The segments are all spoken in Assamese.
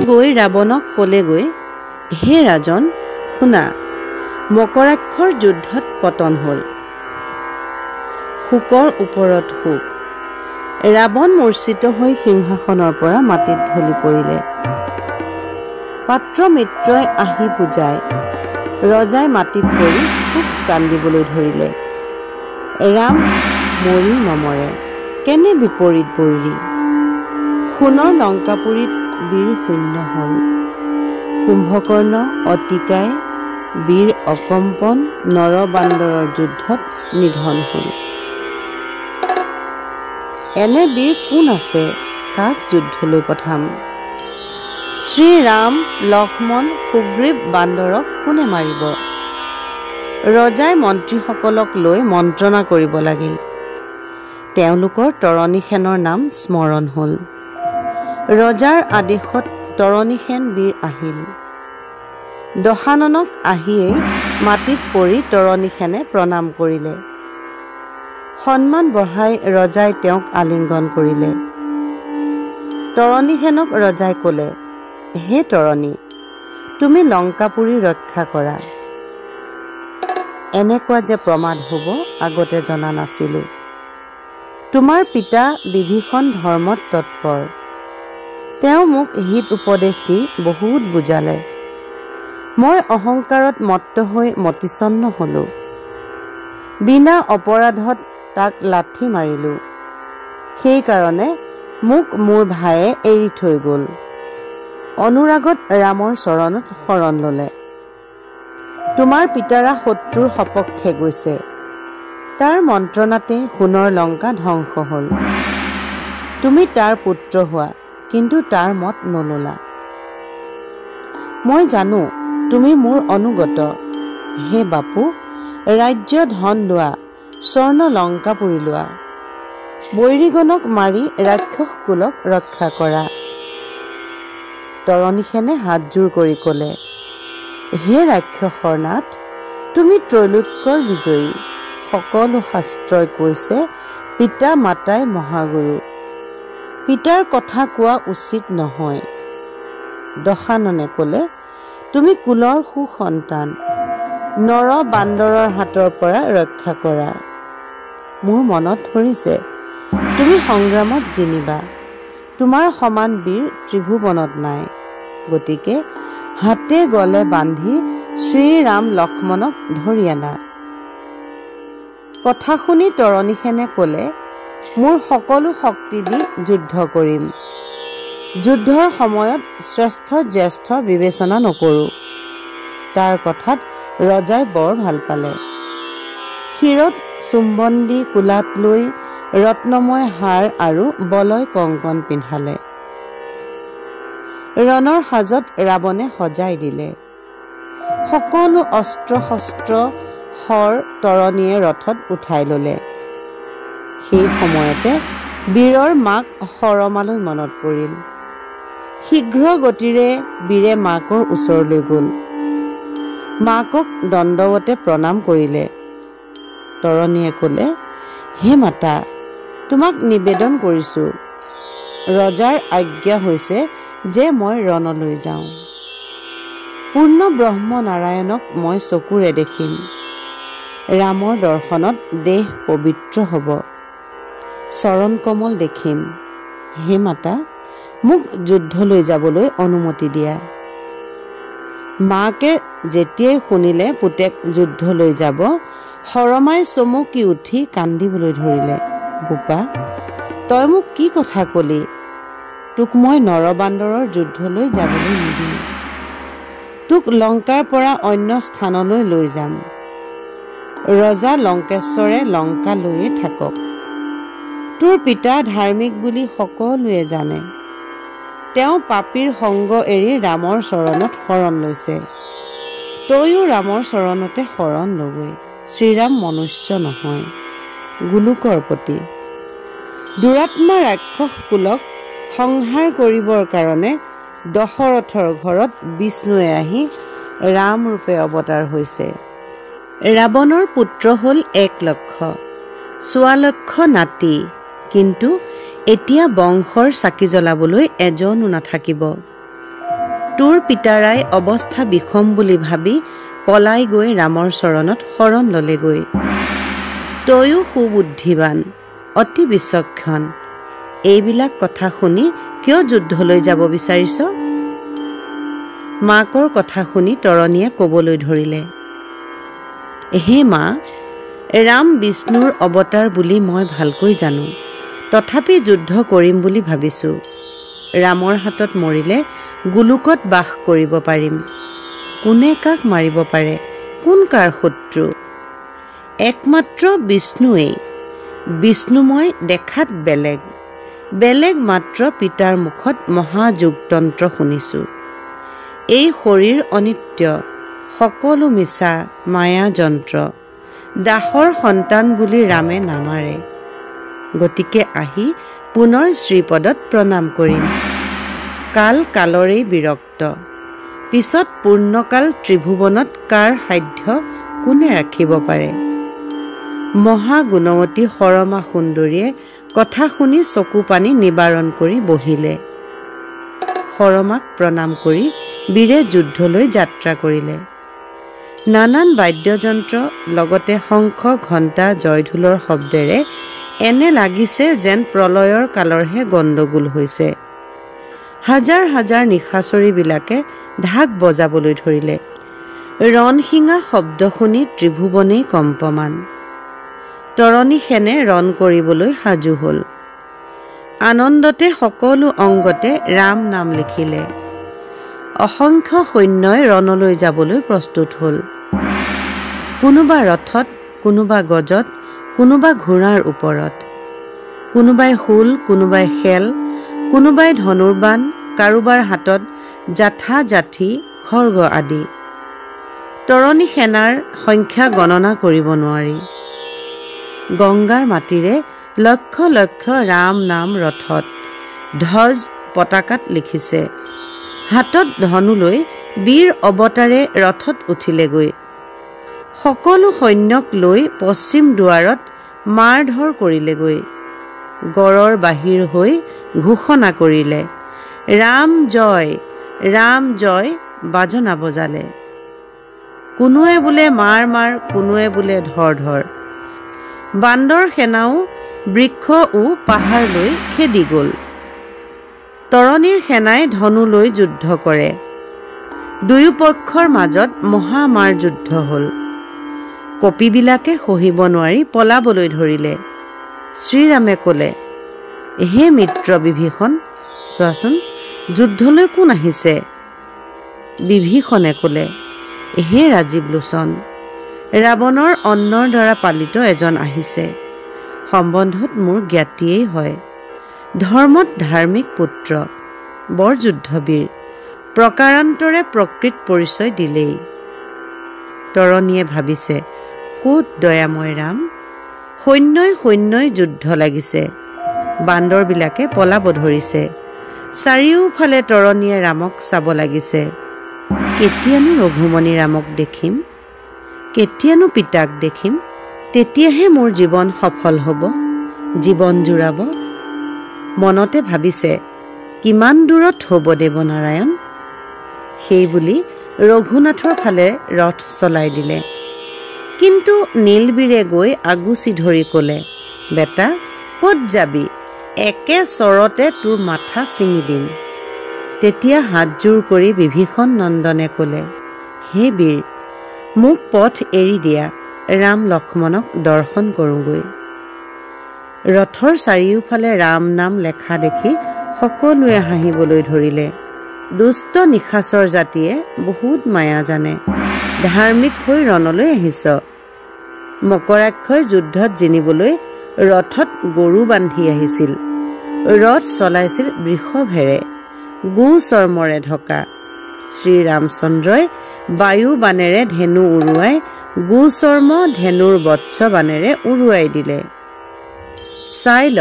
গৈ ৰাৱণক ক'লেগৈ, হে ৰাজন, শুনা, মকৰাক্ষৰ যুদ্ধত পতন হ'ল। শোকৰ ওপৰত শোক। ৰাৱণ মূৰ্ছিত হৈ সিংহাসনৰ পৰা মাটিত ঢলি পৰিলে। পাত্ৰ মিত্ৰই আহি বুজায়। ৰজাই মাটিত পৰি খুব কান্দিবলৈ ধৰিলে। ৰাম মৰি নমৰে, কেনে বিপৰীত বৈৰী। সোণৰ লংকাপুৰীত বীৰ শূন্য হ'ল। কুম্ভকৰ্ণ অতিকায় বীৰ অকম্পন নৰবান্দৰৰ যুদ্ধত নিধন হ'ল। এনে বীৰ কোন আছে, কাক যুদ্ধলৈ পঠাম? শ্ৰীৰাম লক্ষ্মণ সুগ্ৰীৱ বান্দৰক কোনে মাৰিব? ৰজাই মন্ত্ৰীসকলক লৈ মন্ত্ৰণা কৰিব লাগিল। তেওঁলোকৰ তৰণীসেনৰ নাম স্মৰণ হ'ল। ৰজাৰ আদেশত তৰণীসেন বীৰ আহিল। দশাননক আহিয়েই মাটিত পৰি তৰণীসেনে প্ৰণাম কৰিলে। সন্মান বঢ়াই ৰজাই তেওঁক আলিংগন কৰিলে। তৰণীসেনক ৰজাই ক'লে, হে তৰণী, তুমি লংকাপুৰী ৰক্ষা কৰা। এনেকুৱা যে প্ৰমাদ হ'ব আগতে জনা নাছিলোঁ। তোমাৰ পিতা বিভীষণ ধৰ্মত তৎপৰ। তেওঁ মোক হিত উপদেশ দি বহুত বুজালে। মই অহংকাৰত মত্ত হৈ মতিছন্ন হ'লোঁ। বিনা অপৰাধত তাক লাঠি মাৰিলোঁ। সেইকাৰণে মোক মোৰ ভায়ে এৰি থৈ গ'ল। অনুৰাগত ৰামৰ চৰণত শৰণ ল'লে। তোমাৰ পিতাৰা শত্ৰুৰ সপক্ষে গৈছে। তাৰ মন্ত্ৰণাতে সোণৰ লংকা ধ্বংস হ'ল। তুমি তাৰ পুত্ৰ হোৱা, কিন্তু তাৰ মত নললা। মই জানো তুমি মোৰ অনুগত। হে বাপু, ৰাজ্য ধন লোৱা, স্বৰ্ণ লংকাপুৰী লোৱা। বৈৰীগণক মাৰি ৰাক্ষস কুলক ৰক্ষা কৰা। তৰণীসেনে হাতজোৰ কৰি ক'লে, হে ৰাক্ষসৰ নাথ, তুমি ত্ৰৈলোক্যৰ বিজয়ী। সকলো শাস্ত্ৰই কৈছে পিতা মাতাই মহাগুৰু। পিতাৰ কথা কোৱা উচিত নহয়। দশাননে ক'লে, তুমি কুলৰ সুসন্তান। নৰ বান্দৰৰ হাতৰ পৰা ৰক্ষা কৰা। মোৰ মনত ধৰিছে তুমি সংগ্ৰামত জিনিবা। তোমাৰ সমান বীৰ ত্ৰিভুৱনত নাই। গতিকে হাতে গলে বান্ধি শ্ৰীৰাম লক্ষ্মণক ধৰি আনা। কথা শুনি তৰণীসেনে ক'লে, মোৰ সকলো শক্তি দি যুদ্ধ কৰিম। যুদ্ধৰ সময়ত শ্ৰেষ্ঠ জ্যেষ্ঠ বিবেচনা নকৰোঁ। তাৰ কথাত ৰজাই বৰ ভাল পালে। শিৰত চুম্বন দি কোলাত লৈ ৰত্নময় হাৰ আৰু বলয় কংকণ পিন্ধালে। ৰণৰ সাজত ৰাৱণে সজাই দিলে। সকলো অস্ত্ৰ শস্ত্ৰ শৰ তৰণীয়ে ৰথত উঠাই ল'লে। সেই সময়তে বীৰৰ মাক সৰমালৈ মনত পৰিল। শীঘ্ৰ গতিৰে বীৰে মাকৰ ওচৰলৈ গ'ল। মাকক দণ্ডৱতে প্ৰণাম কৰিলে। তৰণীয়ে ক'লে, হে মাতা, তোমাক নিবেদন কৰিছোঁ। ৰজাৰ আজ্ঞা হৈছে যে মই ৰণলৈ যাওঁ। পূৰ্ণ ব্ৰহ্ম নাৰায়ণক মই চকুৰে দেখিম। ৰামৰ দৰ্শনত দেহ পবিত্ৰ হ'ব। চৰণ কমল দেখিম। হে মাতা, মোক যুদ্ধলৈ যাবলৈ অনুমতি দিয়া। মাকে যেতিয়াই শুনিলে পুতেক যুদ্ধলৈ যাব, সৰমাই চমকি উঠি কান্দিবলৈ ধৰিলে। বোপা, তই মোক কি কথা কলি? তোক মই নৰবান্দৰৰ যুদ্ধলৈ যাবলৈ নিদিম। তোক লংকাৰ পৰা অন্য স্থানলৈ লৈ যাম। ৰজা লংকেশ্বৰে লংকা লৈয়ে থাকক। তোৰ পিতা ধাৰ্মিক বুলি সকলোৱে জানে। তেওঁ পাপীৰ সংগ এৰি ৰামৰ চৰণত শৰণ লৈছে। তয়ো ৰামৰ চৰণতে শৰণ লগৈ। শ্ৰীৰাম মনুষ্য নহয়, গোলোকৰ পতি। দুৰাত্মা ৰাক্ষস কুলক সংহাৰ কৰিবৰ কাৰণে দশৰথৰ ঘৰত বিষ্ণুৱে আহি ৰাম ৰূপে অৱতাৰ হৈছে। ৰাৱণৰ পুত্ৰ হ'ল 1 লক্ষ, 4 লক্ষ নাতি। কিন্তু এতিয়া বংশৰ চাকি জ্বলাবলৈ এজনো নাথাকিব। তোৰ পিতাৰাই অৱস্থা বিষম বুলি ভাবি পলাই গৈ ৰামৰ চৰণত শৰণ ললেগৈ। তয়ো সুবুদ্ধিবান, অতি বিচক্ষণ, এইবিলাক কথা শুনি কিয় যুদ্ধলৈ যাব বিচাৰিছ? মাকৰ কথা শুনি তৰণীয়ে ক'বলৈ ধৰিলে, হে মা, ৰাম বিষ্ণুৰ অৱতাৰ বুলি মই ভালকৈ জানো, তথাপি যুদ্ধ কৰিম বুলি ভাবিছোঁ। ৰামৰ হাতত মৰিলে গোলোকত বাস কৰিব পাৰিম। কোনে কাক মাৰিব পাৰে, কোন কাৰ শত্ৰু? একমাত্ৰ বিষ্ণুৱেই। বিষ্ণু মই দেখাত বেলেগ, বেলেগ মাত্ৰ পিতাৰ মুখত মহাযুগতন্ত্ৰ শুনিছোঁ। এই শৰীৰ অনিত্য, সকলো মিছা মায়া যন্ত্ৰ, দাসৰ সন্তান বুলি ৰামে নামাৰে। গতিকে আহি পুনৰ শ্ৰীপদত প্ৰণাম কৰিম। কাল কালৰেই বিৰক্ত, পিছত পূৰ্ণকাল ত্ৰিভুৱনত কাৰ সাধ্য কোনে ৰাখিব পাৰে? মহাগুণৱতী সৰমা সুন্দৰীয়ে কথা শুনি চকু পানী নিবাৰণ কৰি বহিলে। সৰমাক প্ৰণাম কৰি বীৰে যুদ্ধলৈ যাত্ৰা কৰিলে। নানান বাদ্যযন্ত্ৰ লগতে শংখ ঘণ্টা জয়ঢোলৰ শব্দেৰে এনে লাগিছে যেন প্ৰলয়ৰ কালৰহে গণ্ডগোল হৈছে। হাজাৰ হাজাৰ নিশাচৰীবিলাকে ঢাক বজাবলৈ ধৰিলে। ৰণশিঙা শব্দ শুনি ত্ৰিভুৱনেই কম্পমান। তৰণী সেনে ৰণ কৰিবলৈ সাজু হ'ল। আনন্দতে সকলো অংগতে ৰাম নাম লিখিলে। অসংখ্য সৈন্যই ৰণলৈ যাবলৈ প্ৰস্তুত হ'ল। কোনোবা ৰথত, কোনোবা গজত, কোনোবা ঘোঁৰাৰ ওপৰত, কোনোবাই শূল, কোনোবাই খেল, কোনোবাই ধনুৰ্বাণ, কাৰোবাৰ হাতত জাঠা জাঠি খৰ্গ আদি। তৰণী সেনাৰ সংখ্যা গণনা কৰিব নোৱাৰি। গংগাৰ মাটিৰে লক্ষ লক্ষ ৰাম নাম ৰথত, ধ্বজ পতাকাত লিখিছে। হাতত ধনু লৈ বীৰ অৱতাৰে ৰথত উঠিলেগৈ। সকলো সৈন্যক লৈ পশ্চিম দুৱাৰত মাৰ ধৰ কৰিলেগৈ। গড়ৰ বাহিৰ হৈ ঘোষণা কৰিলে, ৰাম জয়, ৰাম জয় বাজনা বজালে। কোনোৱে বোলে মাৰ মাৰ, কোনোৱে বোলে ধৰ ধৰ। বান্দৰ সেনাও বৃক্ষ ও পাহাৰ লৈ খেদি গ'ল। তৰণীৰ সেনাই ধনু লৈ যুদ্ধ কৰে। দুয়োপক্ষৰ মাজত মহামাৰ যুদ্ধ হ'ল। কপিবিলাকে সহিব নোৱাৰি পলাবলৈ ধৰিলে। শ্ৰীৰামে ক'লে, হে মিত্ৰ বিভীষণ, চোৱাচোন যুদ্ধলৈ কোন আহিছে? বিভীষণে ক'লে, হে ৰাজীৱ লোচন, ৰাৱণৰ অন্নৰ দ্বাৰা পালিত এজন আহিছে। সম্বন্ধত মোৰ জ্ঞাতিয়েই হয়। ধৰ্মত ধাৰ্মিক পুত্ৰ, বৰ যুদ্ধবীৰ, প্ৰকাৰান্তৰে প্ৰকৃত পৰিচয় দিলেই। তৰণীয়ে ভাবিছে, ক'ত দয়াময় ৰাম? সৈন্যই সৈন্যই যুদ্ধ লাগিছে। বান্দৰবিলাকে পলাব ধৰিছে। চাৰিওফালে তৰণীয়ে ৰামক চাব লাগিছে। কেতিয়ানো ৰঘুমণি ৰামক দেখিম, কেতিয়ানো পিতাক দেখিম, তেতিয়াহে মোৰ জীৱন সফল হ'ব, জীৱন জোৰাব। মনতে ভাবিছে, কিমান দূৰত হ'ব দেৱনাৰায়ণ? সেইবুলি ৰঘুনাথৰ ফালে ৰথ চলাই দিলে। কিন্তু নীলবীৰে গৈ আগুচি ধৰি ক'লে, বেটা ক'ত যাবি? একে চৰতে তোৰ মাথা ছিঙি দিম। তেতিয়া হাতযোৰ কৰি বিভীষণ নন্দনে ক'লে, হে বীৰ, মোক পথ এৰি দিয়া, ৰাম লক্ষ্মণক দৰ্শন কৰোঁগৈ। ৰথৰ চাৰিওফালে ৰাম নাম লেখা দেখি সকলোৱে হাঁহিবলৈ ধৰিলে। দুষ্ট নিশাচৰ জাতিয়ে বহুত মায়া জানে। ধাৰ্মিক হৈ ৰণলৈ আহিছ। মকৰাক্ষই যুদ্ধত জিনিবলৈ ৰথত গৰু বান্ধি আহিছিল। ৰথ চলাইছিল বৃষভেৰে, গো চৰ্মৰে ঢকা। শ্ৰীৰামচন্দ্ৰই বায়ু বানেৰে ধেনু উৰুৱাই গো চৰ্ম ধেনুৰ বৎস বানেৰে উৰুৱাই দিলে। চাই ল,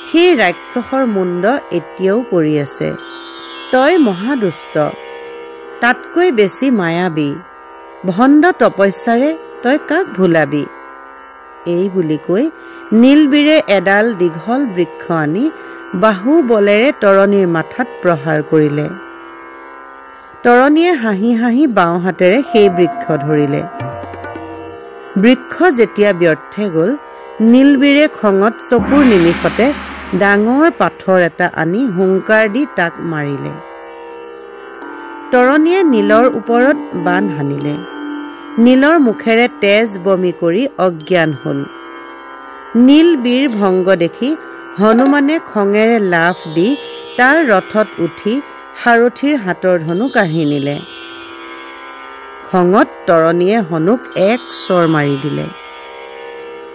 সেই ৰাক্ষসৰ মুণ্ড এতিয়াও পৰি আছে। তই মহাদুষ্ট, তাতকৈ বেছি মায়াবী, ভণ্ড তপস্যাৰে তই কাক ভুলাবি? এই বুলি কৈ নীলবীৰে এডাল দীঘল বৃক্ষ আনি বাহু বলেৰে তৰণীৰ মাথাত প্ৰহাৰ কৰিলে। তৰণীয়ে হাঁহি হাঁহি বাওঁ হাতেৰে সেই বৃক্ষ ধৰিলে। বৃক্ষ যেতিয়া ব্যৰ্থে গ'ল, নীলবীৰে খঙত চকুৰ নিমিষতে ডাঙৰ পাথৰ এটা আনি হুংকাৰ দি তাক মাৰিলে। তৰণীয়ে নীলৰ ওপৰত বান সানিলে। নীলৰ মুখেৰে তেজ বমি কৰি অজ্ঞান হ'ল। নীল বীৰ ভংগ দেখি হনুমানে খঙেৰে লাফ দি তাৰ ৰথত উঠি সাৰথীৰ হাতৰ ধনু কাঢ়ি নিলে। খঙত তৰণীয়ে হনুক এক চৰ মাৰি দিলে।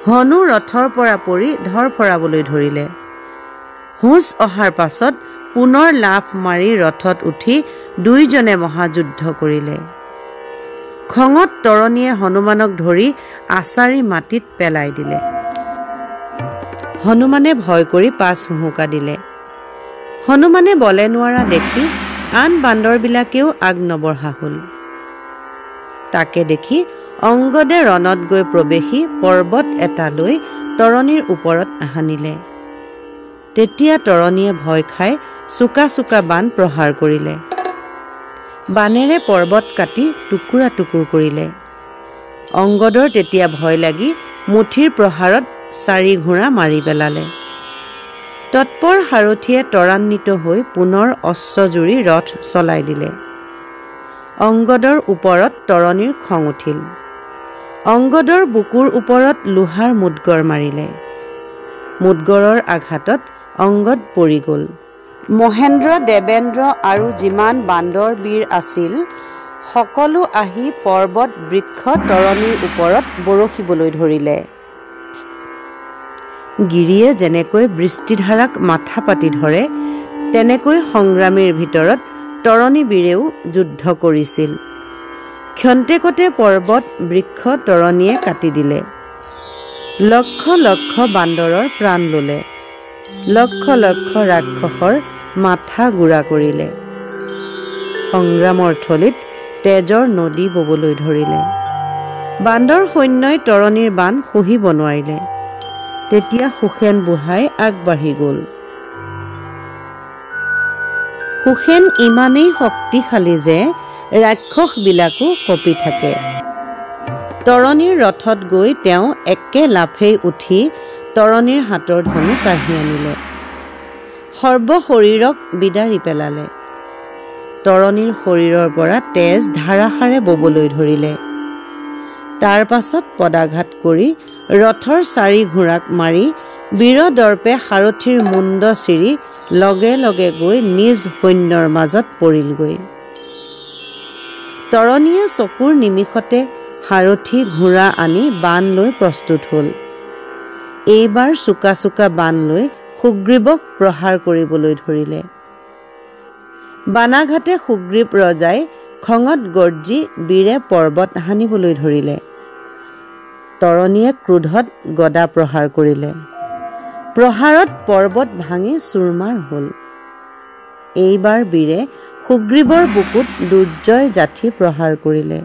হনু ৰথৰ পৰা পৰি ধৰফৰাবলৈ ধৰিলে। হুঁচ অহাৰ পাছত পুনৰ লাফ মাৰি ৰথত উঠি দুয়োজনে মহাযুদ্ধ কৰিলে। খঙত তৰণীয়ে হনুমানক ধৰি আচাৰি মাটিত পেলাই দিলে। হনুমানে ভয় কৰি পাছ হুহুকা দিলে। হনুমানে বলে নোৱাৰা দেখি আন বান্দৰবিলাকেও আগ নবঢ়া হ'ল। তাকে দেখি অংগদে ৰণত গৈ প্ৰৱেশি পৰ্বত এটা লৈ তৰণীৰ ওপৰত সানিলে। তেতিয়া তৰণীয়ে ভয় খাই চোকা চোকা বান প্ৰহাৰ কৰিলে। বানেৰে পৰ্বত কাটি টুকুৰা টুকুৰ কৰিলে। অংগদৰ তেতিয়া ভয় লাগি মুঠিৰ প্ৰহাৰত 4 ঘোঁৰা মাৰি পেলালে। তৎপৰ সাৰথীয়ে ত্বৰান্বিত হৈ পুনৰ অশ্বজুৰি ৰথ চলাই দিলে। অংগদৰ ওপৰত তৰণীৰ খং উঠিল। অংগদৰ বুকুৰ ওপৰত লোহাৰ মুদগৰ মাৰিলে। মুদগৰৰ আঘাতত অংগদ পৰি গ'ল। মহেন্দ্ৰ, দেবেন্দ্ৰ আৰু যিমান বান্দৰ বীৰ আছিল সকলো আহি পৰ্বত বৃক্ষ তৰণীৰ ওপৰত বৰষিবলৈ ধৰিলে। গিৰিয়ে যেনেকৈ বৃষ্টিধাৰাক মাথা পাতি ধৰে তেনেকৈ সংগ্ৰামীৰ ভিতৰত তৰণী বীৰেও যুদ্ধ কৰিছিল। ক্ষন্তেকতে পৰ্বত বৃক্ষ তৰণীয়ে কাটি দিলে। লক্ষ লক্ষ বান্দৰৰ প্ৰাণ ল'লে। লক্ষ লক্ষ ৰাক্ষসৰ মাথা গুড়া কৰিলে। সংগ্ৰামৰ থলীত তেজৰ নদী ববলৈ ধৰিলে। বান্দৰ সৈন্যই তৰণীৰ বান সহিব নোৱাৰিলে। তেতিয়া সুষেন বুঢ়াই আগবাঢ়ি গ'ল। সুষেন ইমানেই শক্তিশালী যে ৰাক্ষসবিলাকো কঁপি থাকে। তৰণীৰ ৰথত গৈ তেওঁ একে লাফেই উঠি তৰণীৰ হাতৰ ধনু কাঢ়ি আনিলে। সৰ্ব শৰীৰক বিদাৰি পেলালে। তৰণীৰ শৰীৰৰ পৰা তেজ ধাৰাসাৰে ববলৈ ধৰিলে। তাৰ পাছত পদাঘাত কৰি ৰথৰ 4 ঘোঁৰাক মাৰি বীৰদৰ্পে সাৰথীৰ মুণ্ড চিৰি লগে লগে গৈ নিজ সৈন্যৰ মাজত পৰিলগৈ। তৰণীয়ে চকুৰ নিমিষতে সাৰথী ঘোঁৰা আনি বান লৈ প্ৰস্তুত হ'ল। এইবাৰ চোকা চোকা বান লৈ সুগ্ৰীৱক প্ৰহাৰ কৰিবলৈ ধৰিলে। বানাঘাটে সুগ্ৰীৱ ৰজাই খঙত গৰ্জি বীৰে পৰ্বত সানিবলৈ ধৰিলে। তৰণীয়ে ক্ৰোধত গদা প্ৰহাৰ কৰিলে। প্ৰহাৰত পৰ্বত ভাঙি চুৰমাৰ হ'ল। এইবাৰ বীৰে সুগ্ৰীৱৰ বুকুত দুৰ্জয় জাঠি প্ৰহাৰ কৰিলে।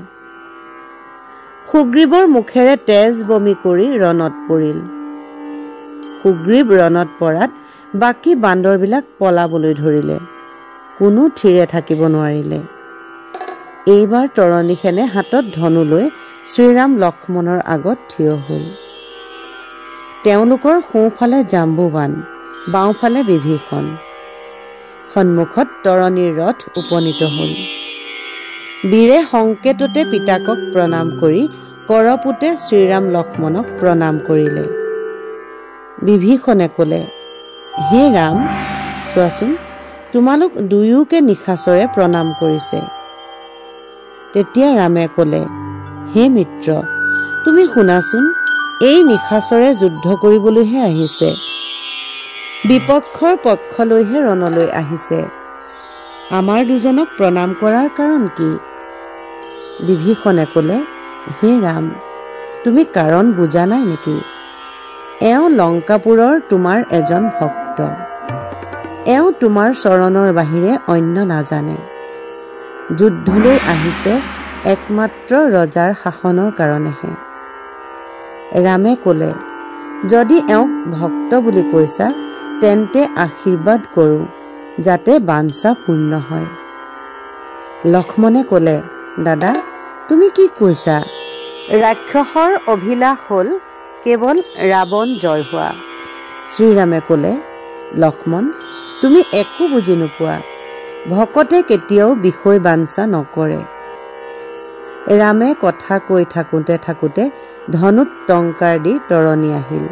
সুগ্ৰীৱৰ মুখেৰে তেজ বমি কৰি ৰণত পৰিল। সুগ্ৰীৱ ৰণত পৰাত বাকী বান্দৰবিলাক পলাবলৈ ধৰিলে। কোনো থিৰে থাকিব নোৱাৰিলে। এইবাৰ তৰণীখেনে হাতত ধনু লৈ শ্ৰীৰাম লক্ষ্মণৰ আগত থিয় হ'ল। তেওঁলোকৰ সোঁফালে জাম্বুবান, বাওঁফালে বিভীষণ। সন্মুখত তৰণীৰ ৰথ উপনীত হ'ল। বীৰে সংকেততে পিতাকক প্ৰণাম কৰি কৰপুতে শ্ৰীৰাম লক্ষ্মণক প্ৰণাম কৰিলে। বিভীষণে ক'লে, হে ৰাম, চোৱাচোন তোমালোক দুয়োকে নিশাচৰে প্ৰণাম কৰিছে। তেতিয়া ৰামে ক'লে, হে মিত্ৰ, তুমি শুনাচোন, এই নিশাচৰে যুদ্ধ কৰিবলৈহে আহিছে। বিপক্ষৰ পক্ষলৈহে ৰণলৈ আহিছে। আমাৰ দুজনক প্ৰণাম কৰাৰ কাৰণ কি? বিভীষণে ক'লে, হে ৰাম, তুমি কাৰণ বুজা নাই নেকি? এওঁ লংকাপুৰৰ তোমাৰ এজন ভক্ত। এওঁ তোমাৰ চৰণৰ বাহিৰে অন্য নাজানে। যুদ্ধলৈ আহিছে একমাত্ৰ ৰজাৰ শাসনৰ কাৰণেহে। ৰামে ক'লে, যদি এওঁক ভক্ত বুলি কৈছা তেন্তে আশীৰ্বাদ কৰোঁ যাতে বাঞ্ছা পূৰ্ণ হয়। লক্ষ্মণে ক'লে, দাদা তুমি কি কৈছা? ৰাক্ষসৰ অভিলাষ হ'ল কেৱল ৰাৱণ জয় হোৱা। শ্ৰীৰামে ক'লে, লক্ষ্মণ তুমি একো বুজি নোপোৱা। ভকতে কেতিয়াও বিষয় বাঞ্ছা নকৰে। ৰামে কথা কৈ থাকোঁতে ধনুত টংকাৰ দি তৰণী আহিল।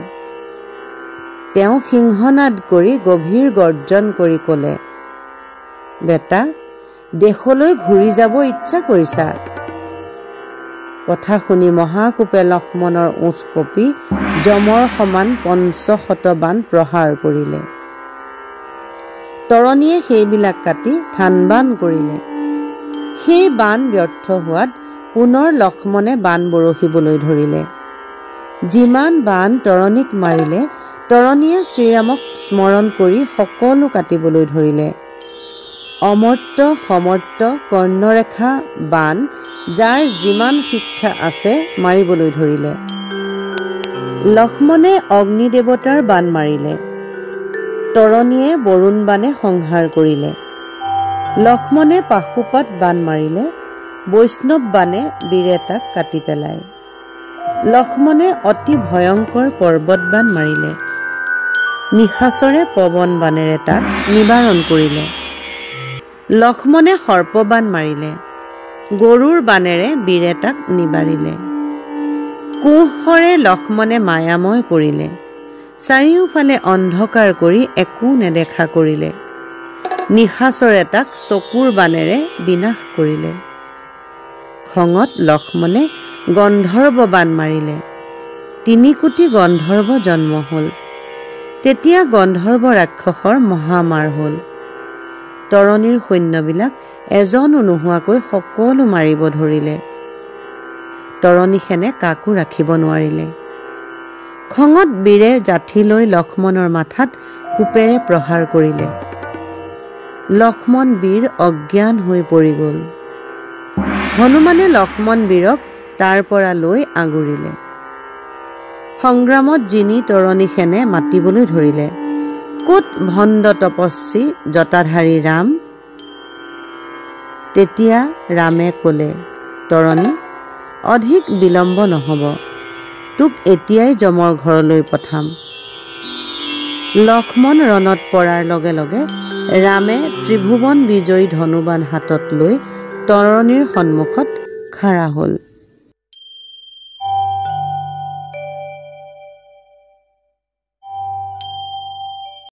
তেওঁ সিংহনাদ কৰি গভীৰ গৰ্জন কৰি ক'লে, বেটা দেশলৈ ঘূৰি যাব ইচ্ছা কৰিছা? কথা শুনি মহাকোপে লক্ষ্মণৰ ওঠ কপি যমৰ সমান ৫০০ বাণ প্ৰহাৰ কৰিলে। তৰণীয়ে সেইবিলাক কাটি থান বান কৰিলে। সেই বাণ ব্যৰ্থ হোৱাত পুনৰ লক্ষ্মণে বাণ বৰষিবলৈ ধৰিলে। যিমান বাণ তৰণীক মাৰিলে তৰণীয়ে শ্ৰীৰামক স্মৰণ কৰি সকলো কাটিবলৈ ধৰিলে। অমৰ্ত্য সমৰ্থ কৰ্ণৰেখা বাণ যাৰ যিমান শিক্ষা আছে মাৰিবলৈ ধৰিলে। লক্ষ্মণে অগ্নিদেৱতাৰ বাণ মাৰিলে। তৰণীয়ে বৰুণ বাণে সংহাৰ কৰিলে। লক্ষ্মণে পাশুপাত বাণ মাৰিলে। বৈষ্ণৱ বাণে বীৰে তাক কাটি পেলায়। লক্ষ্মণে অতি ভয়ংকৰ পৰ্বত বাণ মাৰিলে। নিশাচৰে পৱন বাণেৰে তাক নিবাৰণ কৰিলে। লক্ষ্মণে সৰ্পবাণ মাৰিলে। গৰুৰ বাণেৰে বীৰে তাক নিবাৰিলে। কোষৰে লক্ষ্মণে মায়াময় কৰিলে। চাৰিওফালে অন্ধকাৰ কৰি একো নেদেখা কৰিলে। নিশাচৰে তাক চকুৰ বাণেৰে বিনাশ কৰিলে। খঙত লক্ষ্মণে গন্ধৰ্ব বাণ মাৰিলে। ৩ কোটি গন্ধৰ্ব জন্ম হ'ল। তেতিয়া গন্ধৰ্ব ৰাক্ষসৰ মহামাৰ হ'ল। তৰণীৰ সৈন্যবিলাক এজনো নোহোৱাকৈ সকলো মাৰিব ধৰিলে। তৰণীখেনে কাকো ৰাখিব নোৱাৰিলে। খঙত বীৰে জাঠি লৈ লক্ষ্মণৰ মাথাত কোপেৰে প্ৰহাৰ কৰিলে। লক্ষ্মণ বীৰ অজ্ঞান হৈ পৰি গ'ল। হনুমানে লক্ষ্মণ বীৰক তাৰ পৰা লৈ আগুৰিলে। সংগ্ৰামত জিনি তৰণীখেনে মাতিবলৈ ধৰিলে, ক'ত ভণ্ড তপস্বী জটাধাৰী ৰাম? তেতিয়া ৰামে ক'লে, তৰণী অধিক বিলম্ব নহ'ব, তোক এতিয়াই যমৰ ঘৰলৈ পঠাম। লক্ষ্মণ ৰণত পৰাৰ লগে লগে ৰামে ত্ৰিভুৱন বিজয়ী ধনুবাণ হাতত লৈ তৰণীৰ সন্মুখত খাৰা হ'ল।